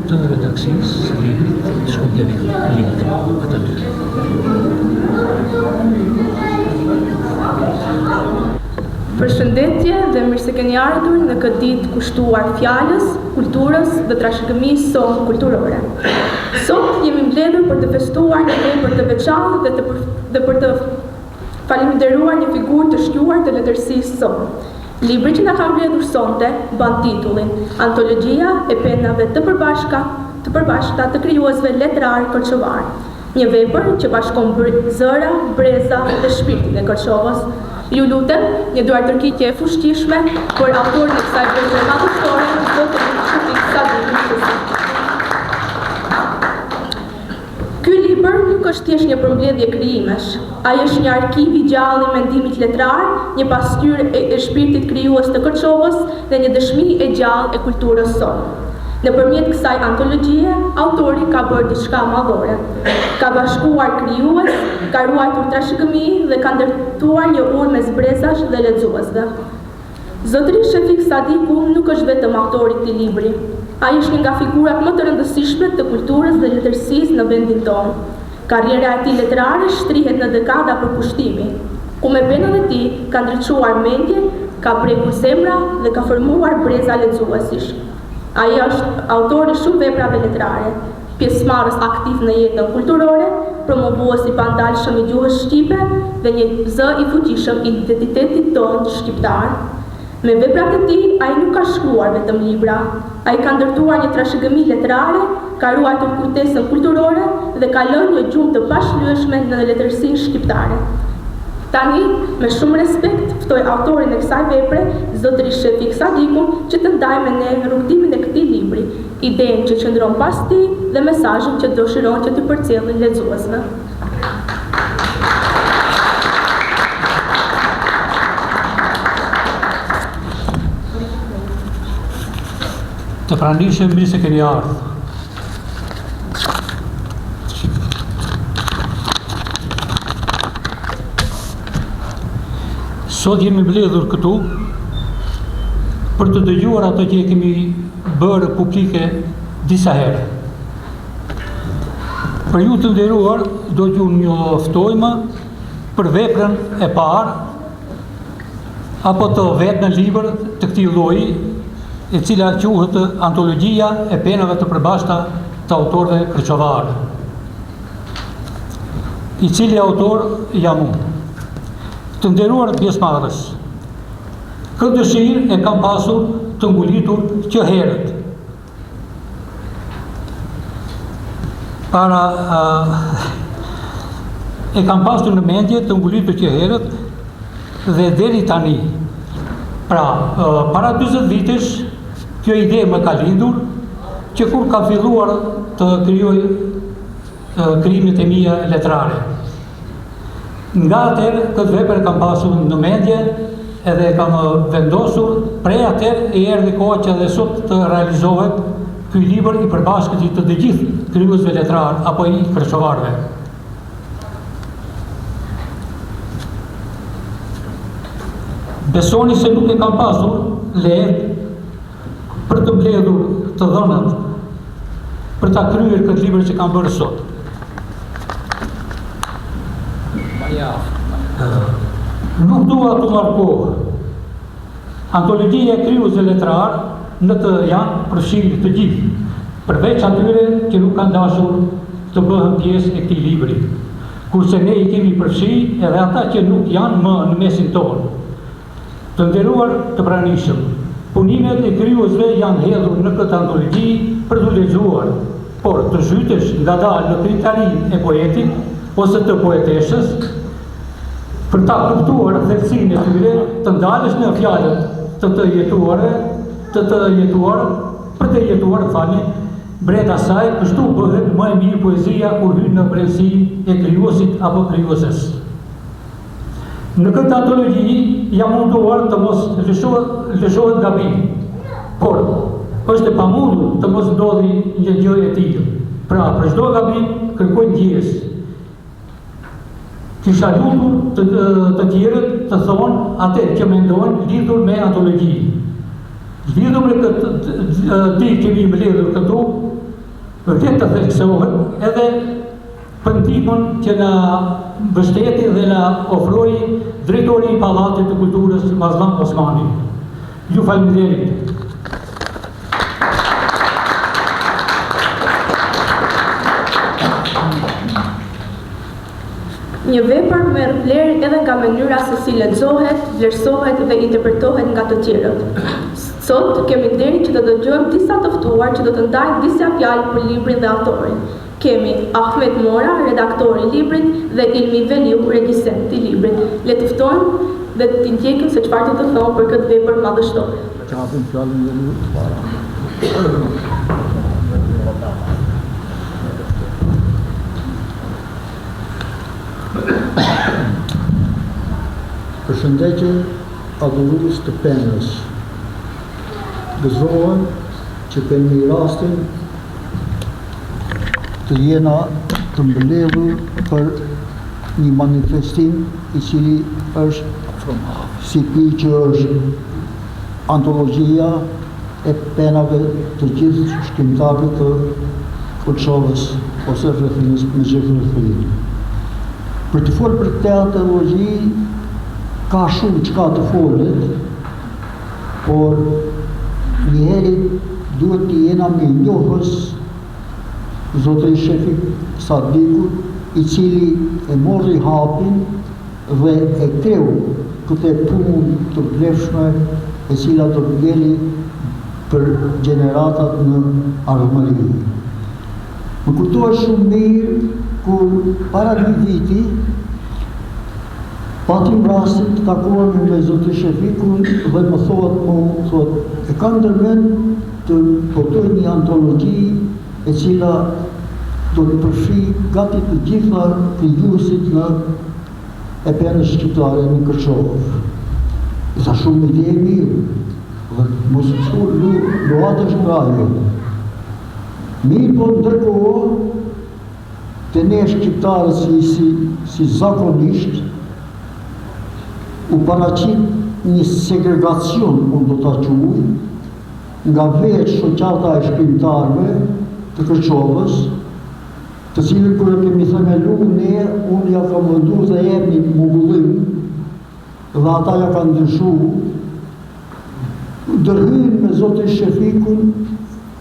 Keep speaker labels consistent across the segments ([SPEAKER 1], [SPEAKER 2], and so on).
[SPEAKER 1] Të redaksisë së librit Shkundjevik, librit atë dy.
[SPEAKER 2] Përshëndetje dhe mirë se keni ardhur në këtë ditë kushtuar fjalës, kulturës dhe trashëgimisë sonë kulturore. Sot jemi mbledhur për të festuar një vepër të veçantë dhe për të falenderuar një figurë të shquar të letërsisë sonë. Libri që na ka mbledhur sonte ban titullin Antologjia e penave të përbashkëta të krijuesve letrar korçovar. Një vepër që bashkon zëra, breza dhe shpirtin e Korçovës. Ju lutem një duartërkiqje e fuqishme për autorin e kësaj vepre madhështore, zotërin Shëfik Sadi. Ky libër nuk është thjesht një përmbledhje krijimesh. Ai është një arkiv i gjallë i mendimit letrar, një pasqyrë e shpirtit krijues të Korçovës dhe një dëshmi e gjallë e kulturës sonë. Nëpërmjet kësaj antologjie, autori ka bërë diçka madhore. Ka bashkuar krijues, ka ruajtur trashëgimi dhe ka ndërtuar një urë mes brezash dhe lexuesve. Zotëri Shëfik Sadiku nuk është vetëm autori i këtij libri. Ai është një nga figurat më të rëndësishme të kulturës dhe letërsisë në vendin tonë. Karriera e tij letrare shtrihet në dekada përkushtimi, ku me penat e tij ka ndriçuar mendjen, ka prekur zemra dhe ka formuar breza lexuesish. Ai është autori shumë veprave letrare, pjesëmarrës aktiv në jetën kulturore, promovues i pandalshëm i gjuhës shqipe dhe një zë i fuqishëm i identitetit tonë shqiptar. Me veprat e tij, ai nuk ka shkruar vetëm libra, ai ka ndërtuar një trashëgimi letrare, ka ruajtur kujtesën kulturore dhe ka lënë një gjumë të pashlyeshme në letërsinë shqiptare. Tani, me shumë respekt, ftoj autorin e kësaj vepre, zotëri Shëfik Sadikun, që të ndajë me ne rrugtimin e këtij libri, idenë që qëndron pas tij dhe mesazhin që dëshiron që t'i përcjellë lexuesve.
[SPEAKER 1] Të pranishëm mirë se keni ardhur. Sot jemi mbledhur këtu për të dëgjuar ato që kemi bërë publike disa herë. Për ju të nderuar, do t'ju njoftojmë për veprën e parë apo të vetë në libër të këtij lloji, e cila quhet Antologjia e penave të përbashkëta të autorëve korçovar, i cili autor jam unë. Të nderuar pjesëmarrës, këtë dëshirë e kam pasur të ngulitur që herët. E kam pasur në mendje të ngulitur që herët dhe deri tani. Pra, para 40 vitesh, kjo ide më ka lindur që kur ka filluar të krijoj krijimet e mia letrare. Nga atëherë këtë vepër kam pasur në mendje edhe kam vendosur, prej atëherë e erdhi koha që edhe sot të realizohet ky libër i përbashkët të të gjithë krijuesve letrar apo i korçovarëve. Besoni se nuk e kam pasur lehtë për të mbledhur të dhënat për ta kryer këtë libër që kam bërë sot. Nuk dua të marr kohë. Antologjia e krijuesve letrar në të janë përfshirë të gjithë, përveç atyre që nuk kanë dashur të bëhen pjesë e këtij libri, kurse ne i kemi përfshirë edhe ata që nuk janë më në mesin tonë. Të nderuar të pranishëm, Punimet e krijuesve janë hedhur në këtë antologji për t'u lexuar, por të zhytesh ngadalë në krijtarinë e poetit ose të poeteshës, për ta kuptuar thellësinë e tyre, të ndalesh në fjalët për të jetuar, brenda saj, kështu bëhet më e mirë poezia kur hyn në brendësinë e krijuesit apo krijueses. Në këtë antologji jam munduar të mos lëshohet gabim, por është e pamundur të mos ndodhi një gjë e tillë. Pra, për çdo gabim kërkoj ndjes. Kisha lutur të tjerët të thonë atë që mendojnë lidhur me antologji. Lidhur me këtë ti kemi mbledhur këtu, vetë të theksohet edhe për ndihmën që na mbështeti dhe na ofroi drejtori i Pallatit të Kulturës Mazllam Osmani. Ju falenderoj.
[SPEAKER 2] Një vepër merr vlerë edhe nga mënyra se si lexohet, vlerësohet dhe interpretohet nga të tjerët. Sot kemi nderin që të dëgjojmë disa të ftuar që do të ndajnë disa fjalë për librin dhe autorin. Kemi Ahmet Mora, redaktori i librit, dhe Ilmi Veliu, regjisent i librit. Le të ftojmë dhe të ndjekim se çfarë do të thonë për këtë vepër madhështore.
[SPEAKER 3] Çfarë fjalën e lut para. Përshëndetje adhurues të penës. Gëzohem që kemi rastin të jena të mbledhur për një manifestim i cili është si që është antologjia e penave të gjithë shkrimtarëve të Kosovës ose rrethinës me Xheferin. Për të folur për këtë antologji ka shumë çka të folet, por njëherë duhet të jena me njohës zotëri shefi Sadikut, i cili e morri hapin dhe e kreu këtë punë të vlefshme e cila do të vjeli për gjeneratat në ardhmëri. Më kujtohet shumë mirë kur para një viti patim rastin të takohemi me zotëri Shefikun dhe më thotë, e kam ndërmend të botoj një antologji e cila do të përfshi gati të gjitha krijuesit në e penës shqiptare në Kërçovë. Sa shumë ide e mirë, dhe mos luatësh nga ajo. Mirë po ndërkohë, të ne shqiptarët si zakonisht, u paraqit një segregacion, unë do ta quaj, nga veç shoqata e shkrimtarëve të Kërçovës, të cilën kur e kemi themelu ne, unë ja kam vendu dhe jepni mbullim, dhe ata ja kanë ndryshu, dërhyjnë me zotin Shefikun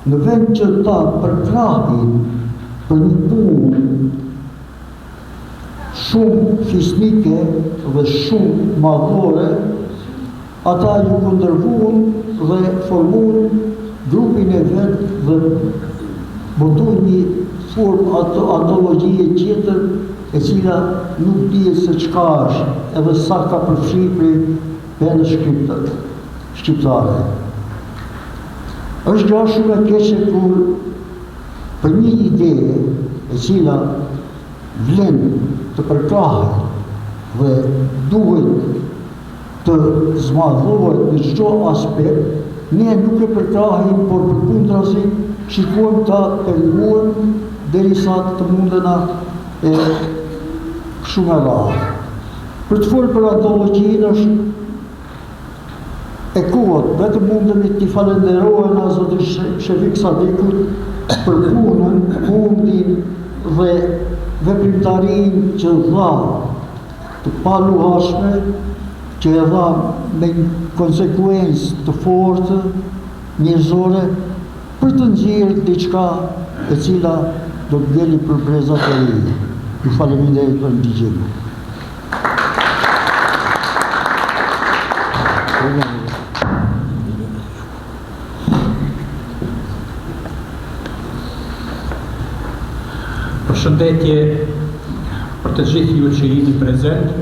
[SPEAKER 3] në vend që ta përkrahin për një punë shumë fisnike dhe shumë madhore, ata ju këndërvuan dhe formuan grupin e vetë dhe botuan një formë antologjie tjetër e cila nuk dihet se çka është edhe sa ka përfshi për penës shqiptare. Është gjë shumë e keqe kur për një ide e cila vlen të përkrahet dhe duhet të zmadhohet në çdo aspekt, ne nuk e përkrahim, por përkundrazi shikojmë ta penguar derisa të mundena e shumë e rrallë. Për të folur për antologjinë është e kohët, vetëm mundemi t'i falenderojmë zotin Shefik Sadikut për punën, mundin dhe veprimtarinë që dha të paluhashme, që e dha me konsekuencë të fortë, njerëzore, për të nxjerrë diçka e cila do të vjeli për brezat e ri. Ju faleminderit për ndihmën.
[SPEAKER 4] Përshëndetje për të gjithë ju që jeni prezent,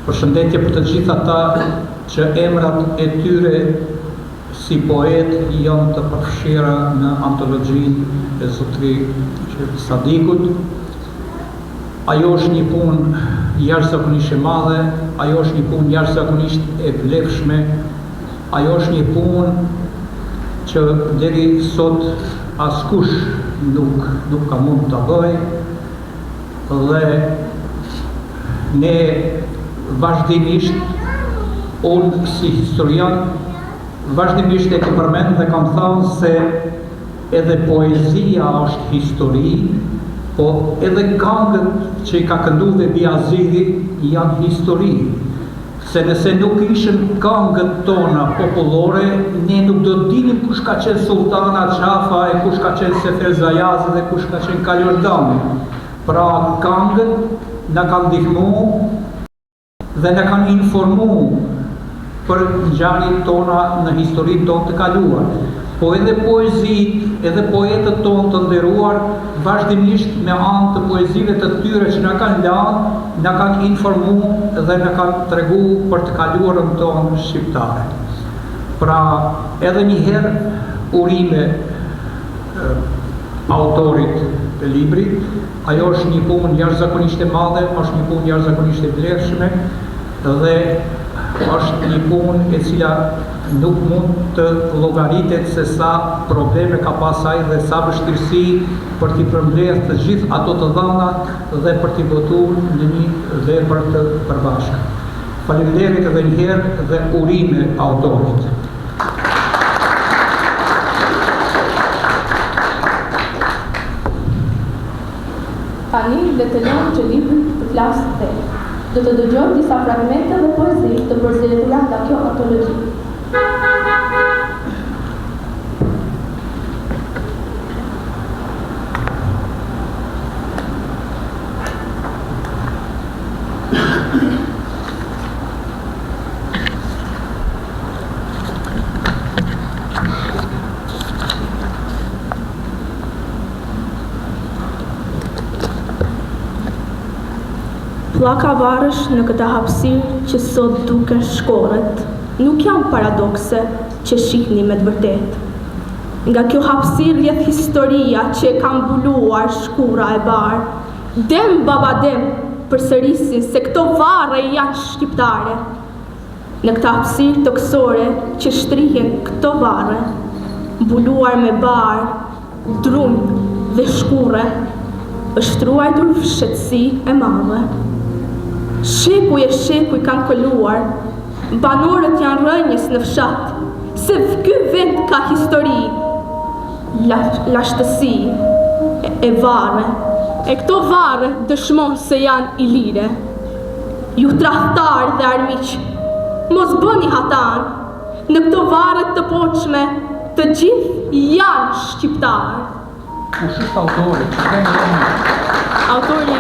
[SPEAKER 4] përshëndetje për të gjithë ata që emrat e tyre si poet janë të përfshira në antologjinë e Zotri Sadikut. Ajo është një punë jashtëzakonisht e madhe, ajo është një punë jashtëzakonisht e vlefshme, ajo është një punë që deri sot askush nuk ka mund të bëj, dhe ne vazhdimisht, unë si historian, vazhdimisht e kam përmend dhe kam thënë se edhe poezia është histori, po edhe këngët që i ka këndu dhe Biazidi janë histori. Se nëse nuk ishën këngët tona popullore, ne nuk do të dinim kush ka qenë Sultana Qafa, e kush ka qenë Sefer Zajazi dhe kush ka qenë Kaliordani. Pra këngët na kanë ndihmu dhe na kanë informu për ngjarjet tona në historinë tonë të kaluar. Po edhe poezit, edhe poetët tonë të nderuar, vazhdimisht me anë të poezive të tyre që na kanë lanë, na kanë informu dhe na kanë tregu për të kaluarën tonë shqiptare. Pra, edhe një herë urime autorit të librit, ajo është një punë jashtëzakonisht e madhe, është një punë jashtëzakonisht e vlefshme dhe është një punë e cila nuk mund të llogaritet se sa probleme ka pas ai dhe sa vështirësi për t'i përmbledhur të gjithë ato të dhëna dhe për t'i votuar në një vepër të përbashkët. Faleminderit edhe një herë dhe urime autorit.
[SPEAKER 2] Tani le të lëmë që libri të flasë të te. Do të dëgjojmë disa fragmente dhe poezi të përzgjedhura nga kjo antologji. Pllaka varësh në këtë hapësirë që sot duken shkoret, nuk janë paradokse që shihni me të vërtetë. Nga kjo hapësirë rrjedh historia që e ka mbuluar shkura e barë. Dem baba dem përsërisin se këto varre janë shqiptare. Në këtë hapësirë toksore që shtrihen këto varre, mbuluar me barë, drunj dhe shkure, është ruajtur fshetësi e madhe. Shekuj e shekuj kanë këlluar, banorët janë rënjës në fshat, se ky vend ka histori, lashtësi e varre, e këto varre dëshmon se janë ilire. Ju tradhtar dhe armiq, mos bëni hatan, në këto varre të poçme, të gjithë janë shqiptarë.
[SPEAKER 4] Kush është autori?
[SPEAKER 2] Autori,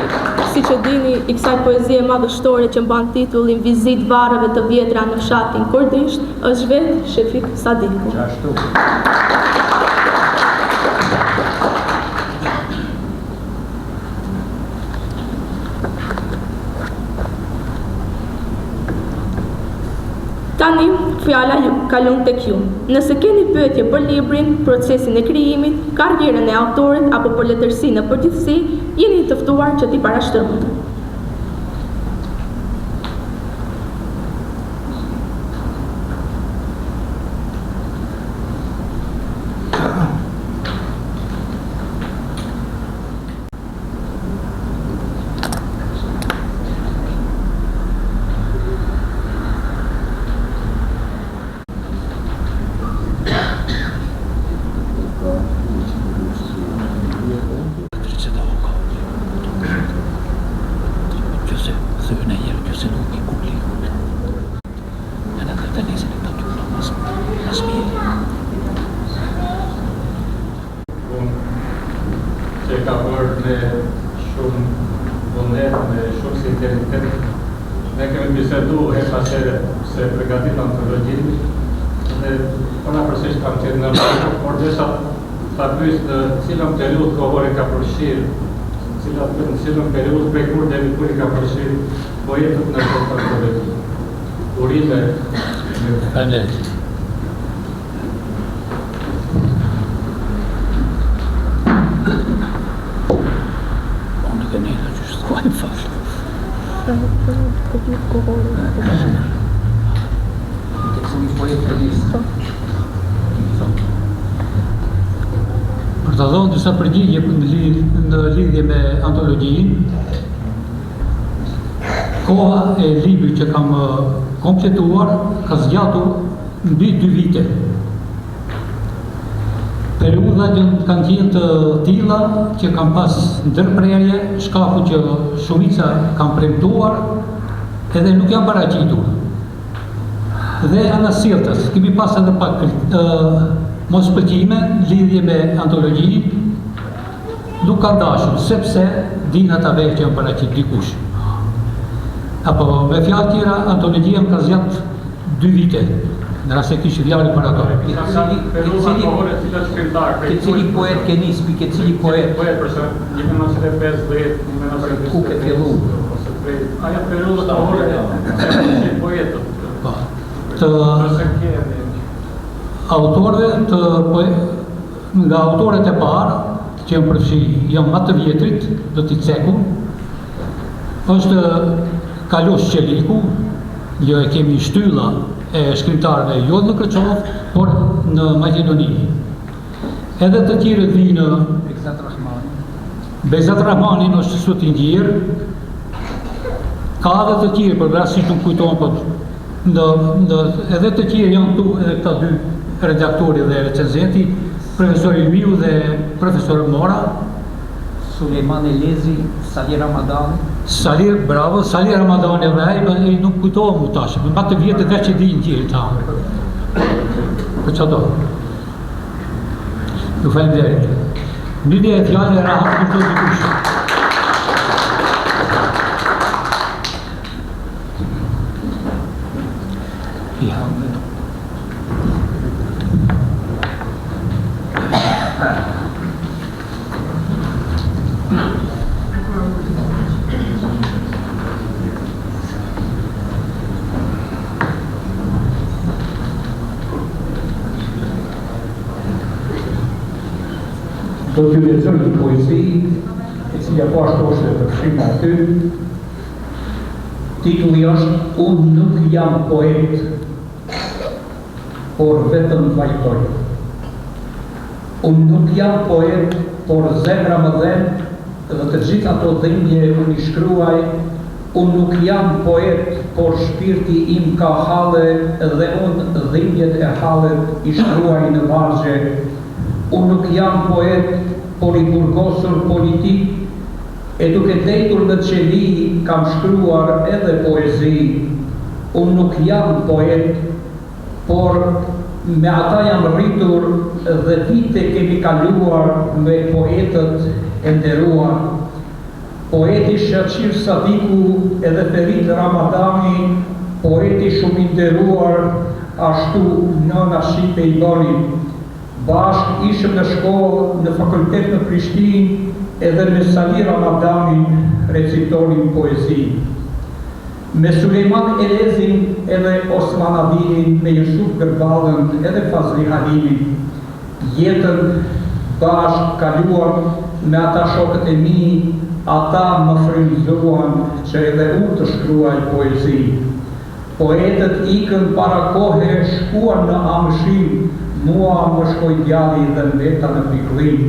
[SPEAKER 2] si që dini, i kësaj poezie madhështore që mban titullin Vizit varreve të vjetra në fshatin Kurdisht, është vetë Shefik Sadiku.
[SPEAKER 4] Ashtu.
[SPEAKER 2] Tani, fjala ju kalon tek ju. Nëse keni pyetje për librin, procesin e krijimit, karrierën e autorit apo për letërsinë në përgjithësi, jeni të ftuar që t'i parashtroni.
[SPEAKER 5] Ne kemi bisedu herë pas here se përgatit antologjin dhe ona përsisht kam qenë në por desha ta pyes në cilën periudhë kohore ka përfshirë Në cilën periudhë prej kur deri kur I ka përfshi poetët në këtë kolektiv. Urime.
[SPEAKER 1] Faleminderit. Për të dhënë disa përgjigje në lidhje me antologjinë, koha e librit që kam kompletuar ka zgjatur mbi 2 vite. Periudha kanë qenë të tilla që kam pas ndërprerje, shkaku që shumica kanë premtuar edhe nuk janë paraqitur. Dhe anasjelltas, kemi pas edhe pak mospëlqime lidhje me antologjinë, nuk ka dashur, sepse din ata vetë që janë paraqit dikush. Apo me fjalë tjera, antologjia më ka zgjat 2 vite, në rast se kishte djalin para to.
[SPEAKER 4] Ke cili poet ke nis, ke cili poet?
[SPEAKER 5] Poet për shemb, 1950, 1950.
[SPEAKER 4] Ku ke fillu?
[SPEAKER 5] Aja periudha të ore poetët.
[SPEAKER 1] Po. Të autorëve nga autorët e parë që janë përfshi janë më të vjetrit, do t'i cekun, është Kalosh Qeliku, jo e kemi shtylla e shkrimtarëve jo në Kërçov, por në Maqedoni. Edhe të tjerët vinë Bezat Rahmanin është sot I ndjerë, ka edhe të tjerë, për rastisht nuk kujtohen, por edhe të tjerë janë tu edhe këta 2 redaktori dhe recenzenti, profesor Ilmiu dhe profesor Mora.
[SPEAKER 4] Sulejman Elezi, Sali Ramadani.
[SPEAKER 1] Bravo, Sali Ramadani dhe ai nuk kujtohem u tash, më të vjetë dhe që di në tjerë ta. Për që do? Ju faleminderit. Lidhja e fjallë e rahat kujtoj dikush. Ja.
[SPEAKER 4] Do t'ju lexoj një poezi, e cila po ashtu është e përfshirë aty. Titulli është Unë nuk jam poet, por vetëm vajtoj. Unë nuk jam poet, por zemra më dhen, dhe të gjitha ato dhimbje unë I shkruaj. Unë nuk jam poet, por shpirti im ka halle, dhe unë dhimbjet e hallet I shkruaj në vargje. Unë nuk jam poet, por I burgosur politik, e duke dejtur në qeli, kam shkruar edhe poezi. Unë nuk jam poet, por me ata jam rritur dhe vite kemi kaluar me poetët e nderuar. Poeti Shaqir Sadiku edhe Ferit Ramadani, poeti shumë I nderuar, ashtu nëna Shqipe I boni. Bashk ishëm në shkollë në fakultet në Prishtinë, edhe me Sali Ramadanin recitonin poezi. Me Sulejman Elezin edhe Osman Adilin, me Jusuf Gërballën edhe Fazli Halimin. Jetën bashk kaluar me ata shokët e mi, ata më frymëzuan që edhe unë të shkruaj poezi. Poetët ikën para kohe, shkuan në amëshim, mua më shkoj djali dhe mbeta në pikëllim.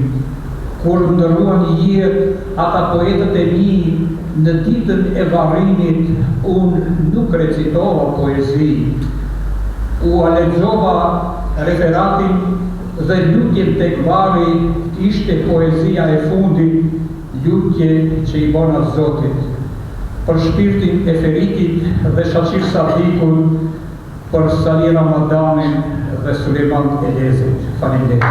[SPEAKER 4] Kur ndërruan jetë ata poetët e mi, në ditën e varrimit, unë nuk recitova poezi. U lexova referatin dhe lutjen tek varri ishte poezia e fundit, lutje që I bona Zotit. Për shpirtin e Feritit dhe Shaqir Sadikun, për Sali Ramadanin dhe Sulejman Elezin. Faleminderit.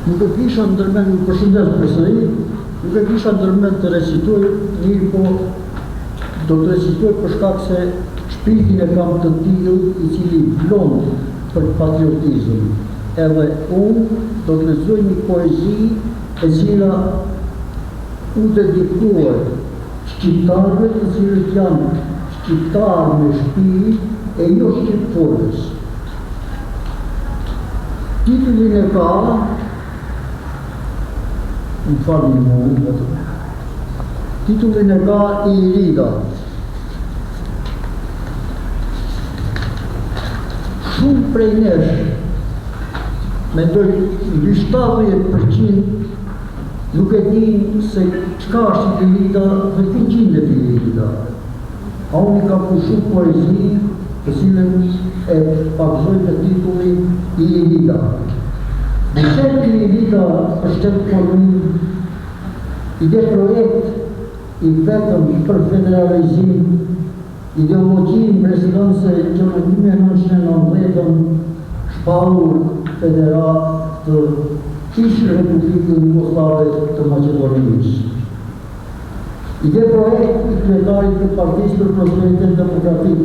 [SPEAKER 3] Nuk e kisha ndërmend, ju përshëndes përsëri, nuk e kisha ndërmend të recitoj, mirë po do të recitoj për shkak se shpirtin e kam të tillë I cili vlon për patriotizm. Edhe unë do të lexoj një poezi e cila u dedikohet shqiptarëve të cilët janë shqiptarë me shtëpi e jo shqiptarës. Titullin e ka, më falni më, titullin e ka Ilirida. Shumë prej nesh, mendoj mbi 70% nuk e din se çka është Ilirida dhe ku gjendet Ilirida. A unë ka pushu poezi të cilën e pakzoj të titullin Ilirida. Bështet Ilirida është të formim ide projekt i vetëm për federalizim, ideologjin presidentse që në 1990 shpallur federat të ish Republikën Jugoslave të Maqedonisë. Ide projekt i kryetarit të Partisë për Prosperitet Demokratik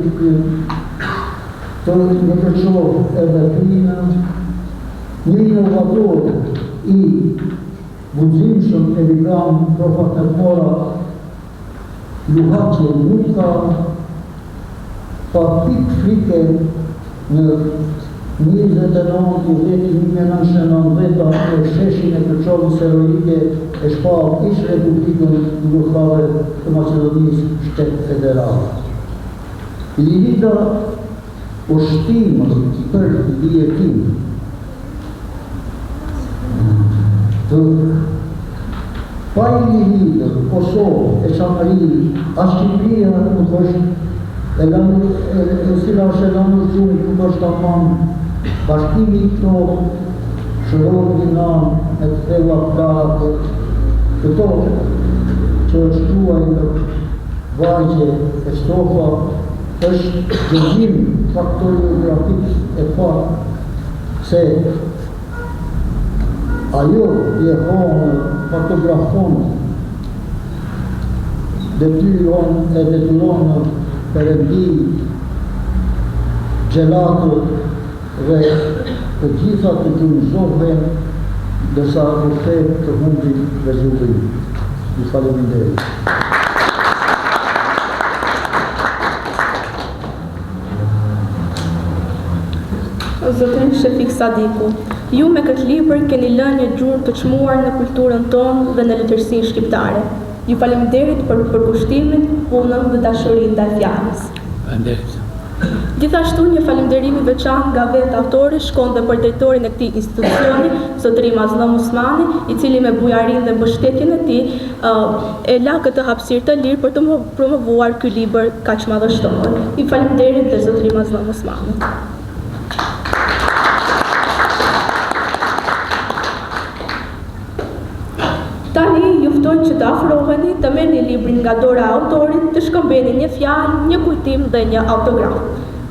[SPEAKER 3] të në përqov edhe Krina, një inovator i guximshëm emigran profatemora Luhaçi nuk ka pa pik frike në 29 vitin 1990 e sheshin e përqovës heroike e shpall ish Republikën Jugoslave të Maqedonisë shtet federal. Ilirida ushtim për dijetim të pa Ilirida, Kosovë, e Çamëri, a Shqipëria nuk është e cila është e lanëzuar, nuk është tamam bashkimi këto shërohet nga me të thella të këto që është shkruaj në vargje e strofa është dëgjim faktoriografik e fakt se ajo i e thonë fotografon detyron Perëndi, xhelatët dhe të gjitha të gjunjëzohen dërsa vërtet të humbin Vezullin. Ju faleminderit.
[SPEAKER 2] Zotërin Shefik Sadiku, ju me këtë libër keni lënë një gjurmë të çmuar në kulturën tonë dhe në letërsinë shqiptare. Ju faleminderit për përkushtimin, punën dhe dashurinë ndaj fjalës.
[SPEAKER 1] Faleminderit.
[SPEAKER 2] Gjithashtu një falënderim i veçantë nga vetë autori shkon dhe për drejtorin e këtij institucioni, Zotëri Mazlum Osmani, i cili me bujarinë dhe mbështetjen e tij e la këtë hapësirë të lirë për të promovuar ky libër kaq madhështor. I faleminderit dhe Zotëri Mazlum Osmani. Tani juftoj që të afroheni, të merrni librin nga dora e autorit, të shkëmbeni një fjalë, një kujtim dhe një autograf.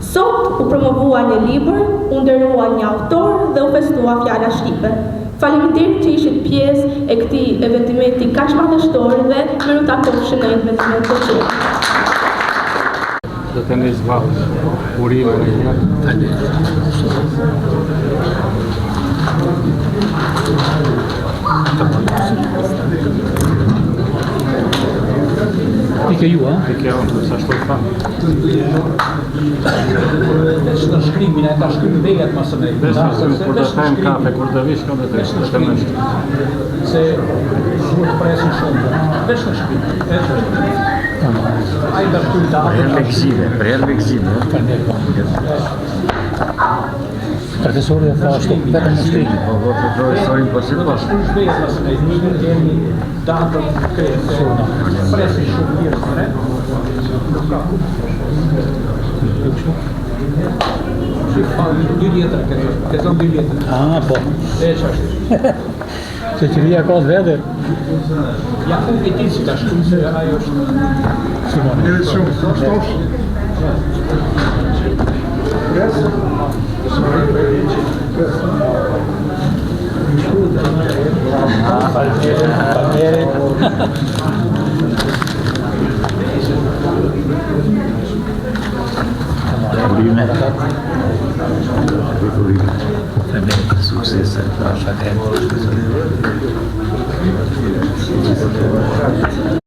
[SPEAKER 2] Sot u promovua një libër, u nderua një autor dhe u festua fjala shqipe. Faleminderit që ishit pjesë e këtij eventimenti kaq madhështor dhe më takofshin në eventimet të tjera.
[SPEAKER 5] Do të nisë urime në një.
[SPEAKER 1] Ike ju, a?
[SPEAKER 5] Ike unë, sa shtu të fanë.
[SPEAKER 4] Veç në shkrimin, e ka shkrim vejet më së nejtë.
[SPEAKER 5] Kur të shkajmë kafe, kur të vish, kënë dhe të shkrimin.
[SPEAKER 4] Se shumë të presin shumë. Veç në shkrim. A i dërkuj të
[SPEAKER 6] Reflexive.
[SPEAKER 1] Profesori e tha ashtu, vetëm në shkrim.
[SPEAKER 6] Profesorin po si pas.
[SPEAKER 4] shvejet më së nejtë. Një jemi datën kretë. Presin shumë njërës në re. Nuk ka ku. Një letër, këzëm 2 letër.
[SPEAKER 1] Ah, po.
[SPEAKER 4] E që është.
[SPEAKER 1] Qeqëria ka vete.
[SPEAKER 4] Ja ku e ti si ka shkrim se ajo është.
[SPEAKER 1] Simon.
[SPEAKER 6] Urime. Suksese.